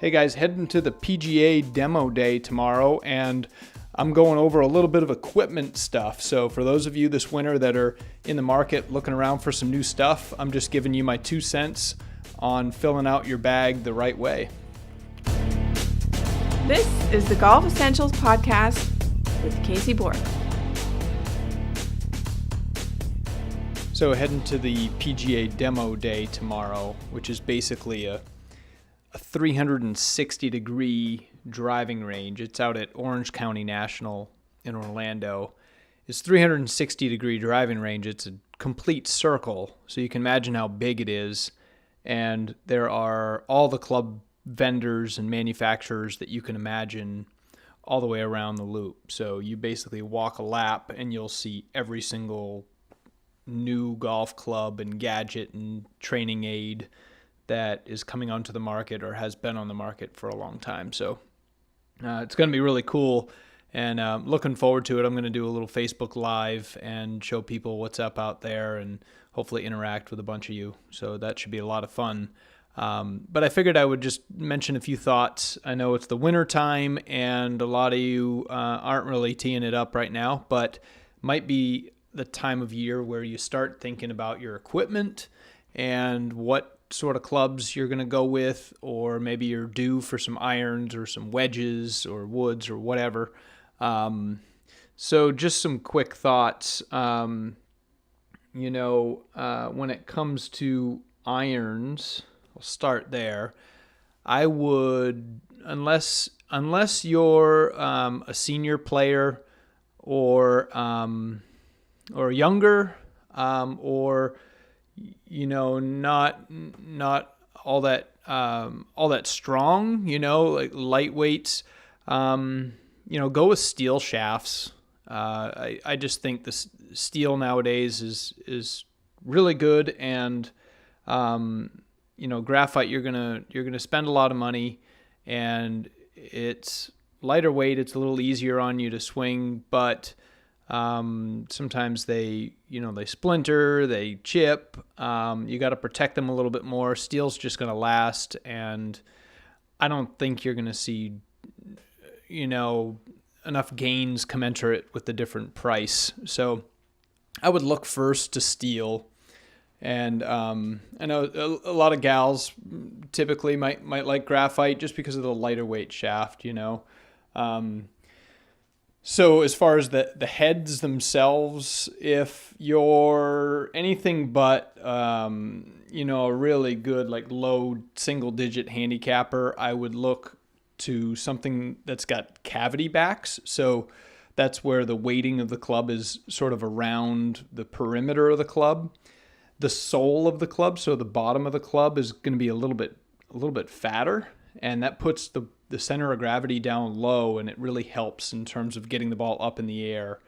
Hey guys, heading to the PGA demo day tomorrow, and I'm going over a little bit of equipment stuff. So for those of you this winter that are in the market looking around for some new stuff, I'm just giving you my 2 cents on filling out your bag the right way. This is the Golf Essentials Podcast with Casey Borg. So heading to the PGA demo day tomorrow, which is basically a 360 degree driving range. It's out at Orange County National in Orlando. It's 360 degree driving range. It's a complete circle, so you can imagine how big it is. And there are all the club vendors and manufacturers that you can imagine all the way around the loop. So you basically walk a lap and you'll see every single new golf club and gadget and training aid that is coming onto the market or has been on the market for a long time. So it's going to be really cool, and looking forward to it. I'm going to do a little Facebook Live and show people what's up out there and hopefully interact with a bunch of you. So that should be a lot of fun. But I figured I would just mention a few thoughts. I know it's the winter time and a lot of you aren't really teeing it up right now, but might be the time of year where you start thinking about your equipment and what sort of clubs you're going to go with, or maybe you're due for some irons or some wedges or woods or whatever. So just some quick thoughts. When it comes to irons, I'll start there. I would, unless you're a senior player or younger, or not all that strong, like lightweights, go with steel shafts. I just think the steel nowadays is really good, and graphite, you're gonna spend a lot of money, and it's lighter weight. It's a little easier on you to swing, but sometimes they splinter, they chip. You got to protect them a little bit more. Steel's just going to last, and I don't think you're going to see, enough gains commensurate with the different price. So I would look first to steel. And I know a lot of gals typically might like graphite just because of the lighter weight shaft, So as far as the heads themselves, if you're anything but, a really good, like low single digit handicapper, I would look to something that's got cavity backs. So that's where the weighting of the club is sort of around the perimeter of the club. The sole of the club, so the bottom of the club, is going to be a little bit fatter, and that puts the center of gravity down low, and it really helps in terms of getting the ball up in the air.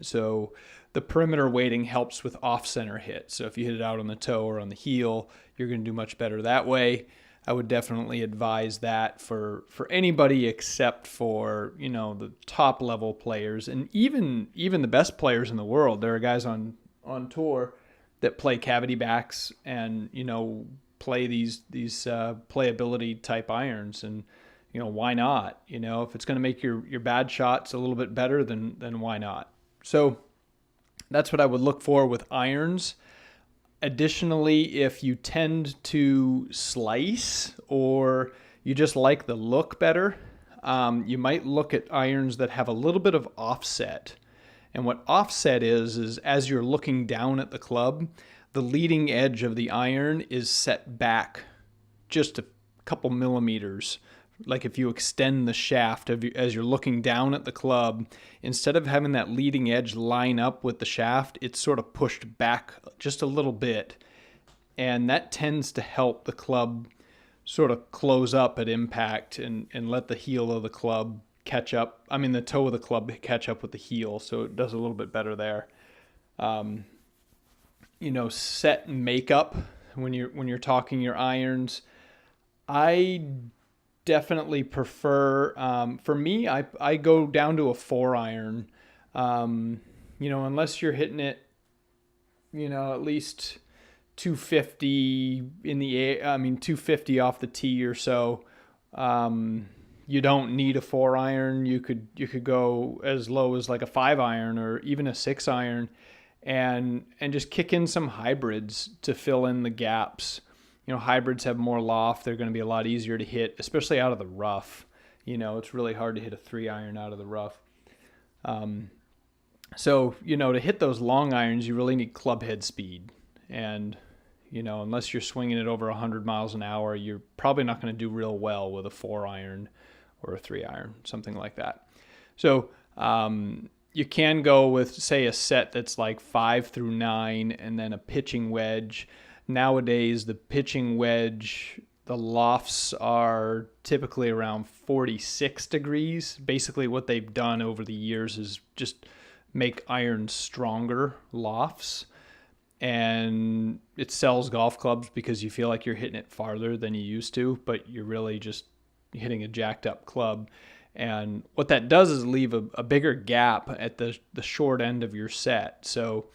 So the perimeter weighting helps with off-center hit. So if you hit it out on the toe or on the heel, you're going to do much better that way. I would definitely advise that for anybody except for, the top level players, and even the best players in the world. There are guys on tour that play cavity backs and, play these playability type irons, and why not? If it's going to make your bad shots a little bit better, then why not? So that's what I would look for with irons. Additionally, if you tend to slice or you just like the look better, you might look at irons that have a little bit of offset. And what offset is as you're looking down at the club, the leading edge of the iron is set back just a couple millimeters. Like if you extend the shaft as you're looking down at the club, instead of having that leading edge line up with the shaft, it's sort of pushed back just a little bit. And that tends to help the club sort of close up at impact and let the heel of the club catch up. The toe of the club catch up with the heel, so it does a little bit better there. Set and makeup when you're talking your irons, I definitely prefer, for me, I go down to a 4-iron. Unless you're hitting it, at least 250 in the air, 250 off the tee or so, You don't need a 4-iron. You could go as low as like a 5-iron or even a 6-iron, and just kick in some hybrids to fill in the gaps. Hybrids have more loft. They're going to be a lot easier to hit, especially out of the rough. It's really hard to hit a 3-iron out of the rough. So, to hit those long irons, you really need club head speed. And, unless you're swinging it over 100 miles an hour, you're probably not going to do real well with a 4-iron or a 3-iron, something like that. So, you can go with, say, a set that's like 5 through 9 and then a pitching wedge. Nowadays, the pitching wedge, the lofts are typically around 46 degrees. Basically, what they've done over the years is just make irons stronger lofts. And it sells golf clubs because you feel like you're hitting it farther than you used to, but you're really just hitting a jacked up club. And what that does is leave a bigger gap at the short end of your set. So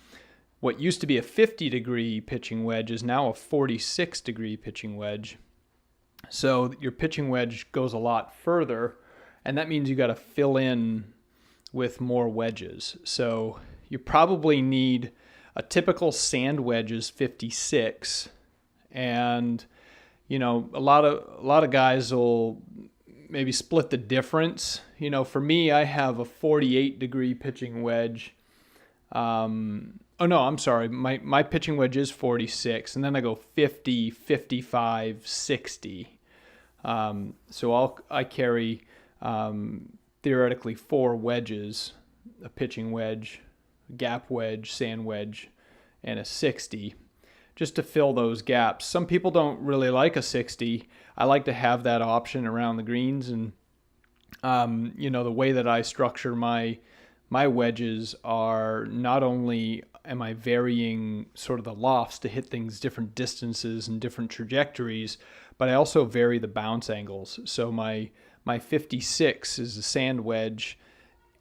what used to be a 50-degree pitching wedge is now a 46-degree pitching wedge. So your pitching wedge goes a lot further, and that means you got to fill in with more wedges. So you probably need a typical sand wedge is 56, and a lot of guys will maybe split the difference. For me, I have a 48-degree pitching wedge. Oh no, I'm sorry. My pitching wedge is 46, and then I go 50, 55, 60. So I carry theoretically 4 wedges: a pitching wedge, a gap wedge, sand wedge, and a 60, just to fill those gaps. Some people don't really like a 60. I like to have that option around the greens, and the way that I structure my wedges are, not only am I varying sort of the lofts to hit things different distances and different trajectories, but I also vary the bounce angles. So my 56 is a sand wedge,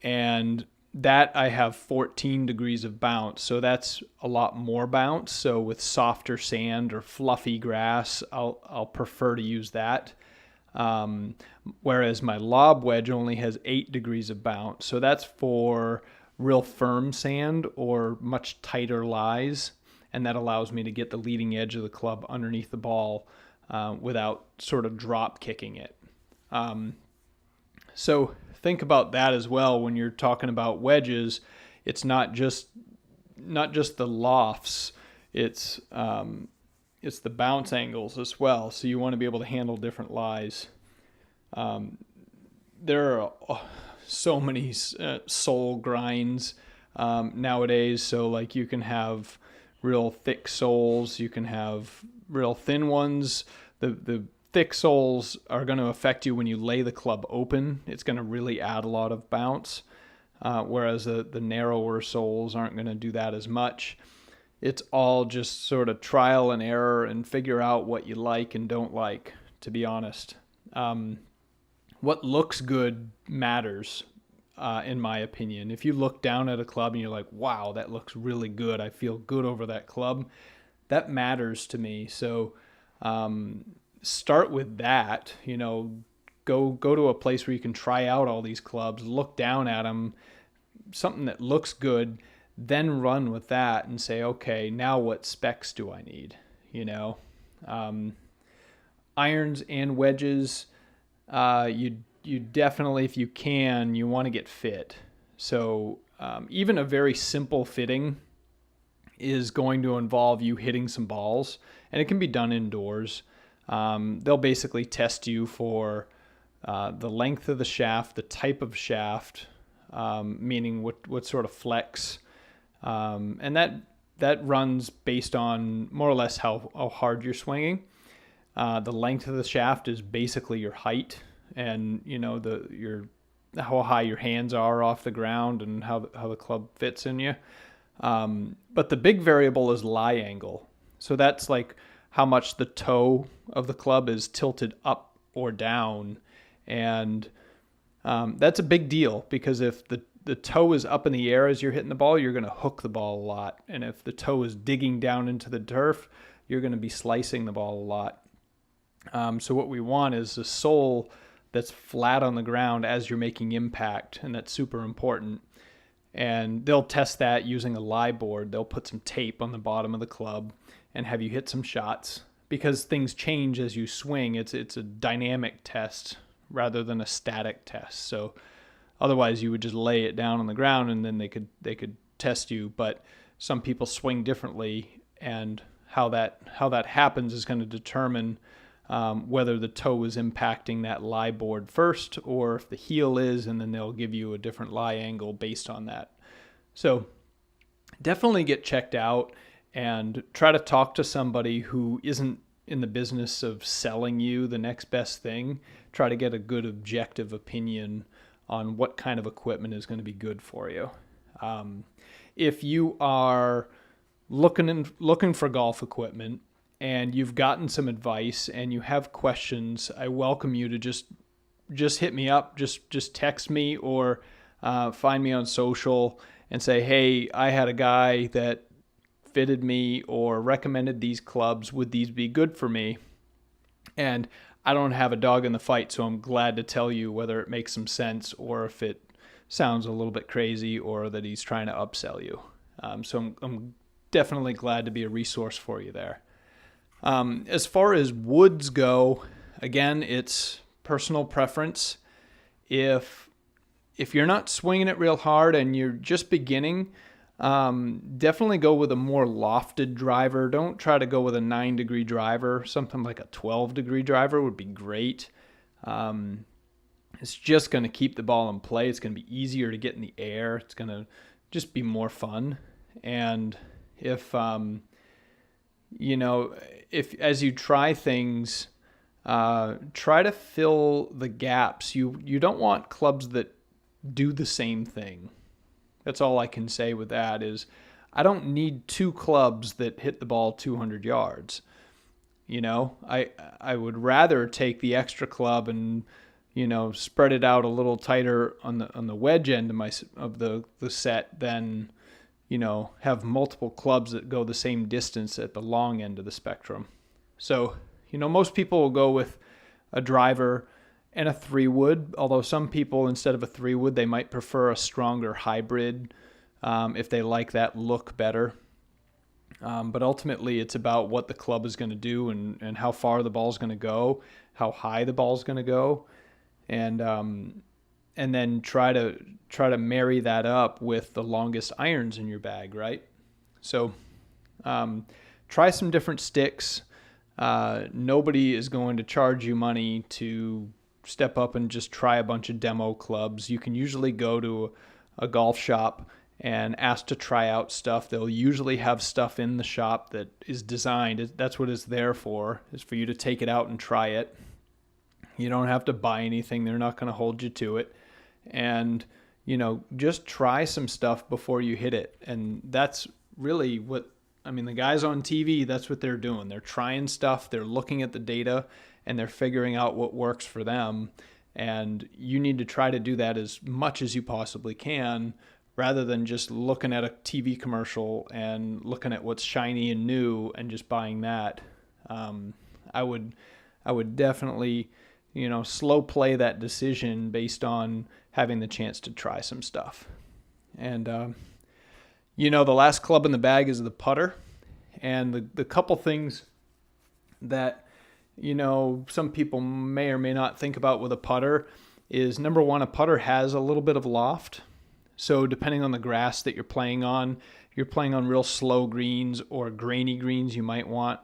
and that I have 14 degrees of bounce. So that's a lot more bounce. So with softer sand or fluffy grass, I'll prefer to use that. Whereas my lob wedge only has 8 degrees of bounce. So that's for real firm sand or much tighter lies. And that allows me to get the leading edge of the club underneath the ball without sort of drop kicking it. So think about that as well when you're talking about wedges. It's not just the lofts. It's the bounce angles as well. So you want to be able to handle different lies. There are so many sole grinds nowadays. So like you can have real thick soles, you can have real thin ones. The thick soles are going to affect you when you lay the club open. It's going to really add a lot of bounce, whereas the narrower soles aren't going to do that as much. It's all just sort of trial and error and figure out what you like and don't like, to be honest. What looks good matters, in my opinion. If you look down at a club and you're like, wow, that looks really good, I feel good over that club, that matters to me. So start with that. Go to a place where you can try out all these clubs, look down at them, something that looks good, then run with that and say, okay, now what specs do I need? Irons and wedges, you definitely, if you can, you want to get fit. So even a very simple fitting is going to involve you hitting some balls, and it can be done indoors. They'll basically test you for the length of the shaft, the type of shaft, meaning what sort of flex, and that runs based on more or less how hard you're swinging. The length of the shaft is basically your height, and how high your hands are off the ground and how the club fits in you. But the big variable is lie angle. So that's like how much the toe of the club is tilted up or down. And that's a big deal, because if the toe is up in the air as you're hitting the ball, you're going to hook the ball a lot. And if the toe is digging down into the turf, you're going to be slicing the ball a lot. So what we want is a sole that's flat on the ground as you're making impact, and that's super important. And they'll test that using a lie board. They'll put some tape on the bottom of the club and have you hit some shots, because things change as you swing. It's a dynamic test rather than a static test. So otherwise you would just lay it down on the ground and then they could test you. But some people swing differently, and how that happens is going to determine whether the toe is impacting that lie board first or if the heel is, and then they'll give you a different lie angle based on that. So definitely get checked out and try to talk to somebody who isn't in the business of selling you the next best thing. Try to get a good objective opinion on what kind of equipment is going to be good for you. If you are looking for golf equipment and you've gotten some advice and you have questions, I welcome you to just hit me up, just text me, or find me on social and say, hey, I had a guy that fitted me or recommended these clubs. Would these be good for me? And I don't have a dog in the fight, so I'm glad to tell you whether it makes some sense or if it sounds a little bit crazy or that he's trying to upsell you. So I'm definitely glad to be a resource for you there. As far as woods go, again, it's personal preference. If you're not swinging it real hard and you're just beginning, definitely go with a more lofted driver. Don't try to go with a 9-degree driver. Something like a 12-degree driver would be great. It's just going to keep the ball in play. It's going to be easier to get in the air. It's going to just be more fun. And if as you try things, try to fill the gaps. You don't want clubs that do the same thing. That's all I can say with that is I don't need 2 clubs that hit the ball 200 yards. I would rather take the extra club and, spread it out a little tighter on the wedge end of the set than, have multiple clubs that go the same distance at the long end of the spectrum. So, most people will go with a driver and a 3-wood, although some people, instead of a 3-wood, they might prefer a stronger hybrid if they like that look better. But ultimately, it's about what the club is going to do and how far the ball is going to go, how high the ball is going to go, and then try to marry that up with the longest irons in your bag, right? So try some different sticks. Nobody is going to charge you money to step up and just try a bunch of demo clubs. You can usually go to a golf shop and ask to try out stuff. They'll usually have stuff in the shop that is designed. That's what it's there for, is for you to take it out and try it. You don't have to buy anything. They're not going to hold you to it. And, just try some stuff before you hit it. And that's really the guys on TV, that's what they're doing. They're trying stuff. They're looking at the data and they're figuring out what works for them. And you need to try to do that as much as you possibly can, rather than just looking at a TV commercial and looking at what's shiny and new and just buying that. I would definitely, slow play that decision based on having the chance to try some stuff. And, the last club in the bag is the putter. And the couple things that, some people may or may not think about with a putter is, number one, a putter has a little bit of loft. So depending on the grass that you're playing on real slow greens or grainy greens, you might want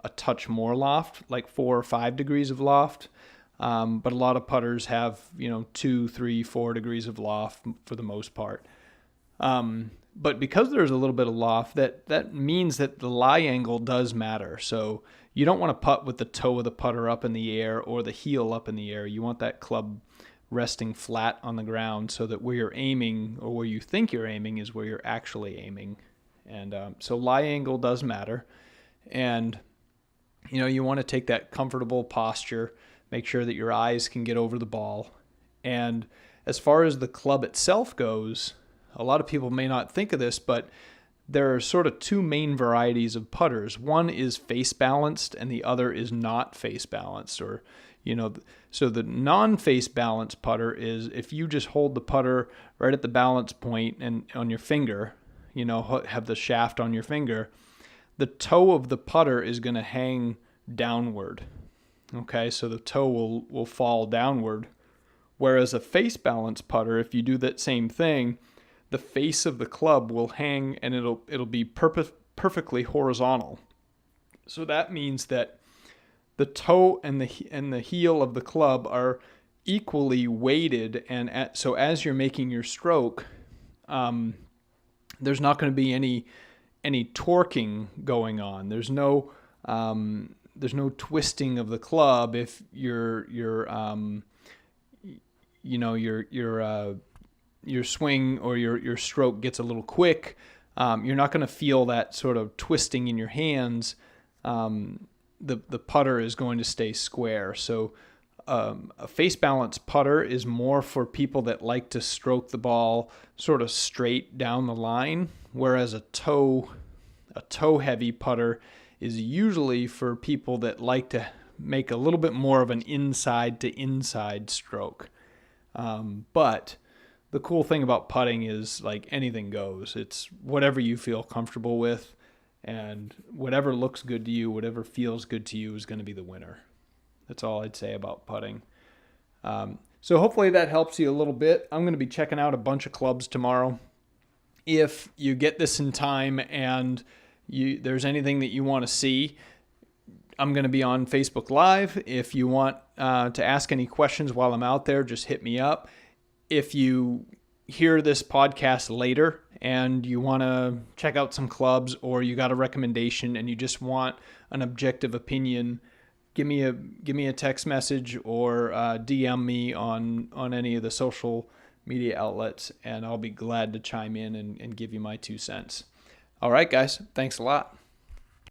a touch more loft, like 4 or 5 degrees of loft. But a lot of putters have, 2, 3, 4 degrees of loft for the most part. But because there's a little bit of loft, that means that the lie angle does matter. So you don't want to putt with the toe of the putter up in the air or the heel up in the air. You want that club resting flat on the ground so that where you're aiming, or where you think you're aiming, is where you're actually aiming. And so lie angle does matter. And, you want to take that comfortable posture, make sure that your eyes can get over the ball. And as far as the club itself goes, a lot of people may not think of this, but there are sort of two main varieties of putters. One is face balanced and the other is not face balanced, or, so the non-face balanced putter is if you just hold the putter right at the balance point and on your finger, have the shaft on your finger, the toe of the putter is going to hang downward. Okay, so the toe will fall downward. Whereas a face balanced putter, if you do that same thing, the face of the club will hang and it'll be perfectly horizontal. So that means that the toe and the heel of the club are equally weighted, and so as you're making your stroke, there's not going to be any torquing going on. There's no twisting of the club if your swing or your stroke gets a little quick. You're not going to feel that sort of twisting in your hands. The putter is going to stay square. So a face balance putter is more for people that like to stroke the ball sort of straight down the line, whereas a toe heavy putter is usually for people that like to make a little bit more of an inside to inside stroke. But the cool thing about putting is like anything goes. It's whatever you feel comfortable with, and whatever looks good to you, whatever feels good to you is going to be the winner. That's all I'd say about putting. So hopefully that helps you a little bit. I'm going to be checking out a bunch of clubs tomorrow. If you get this in time and there's anything that you want to see, I'm going to be on Facebook Live. If you want to ask any questions while I'm out there, just hit me up. If you hear this podcast later and you want to check out some clubs, or you got a recommendation and you just want an objective opinion, give me a text message or DM me on any of the social media outlets, and I'll be glad to chime in and give you my 2 cents. All right, guys. Thanks a lot.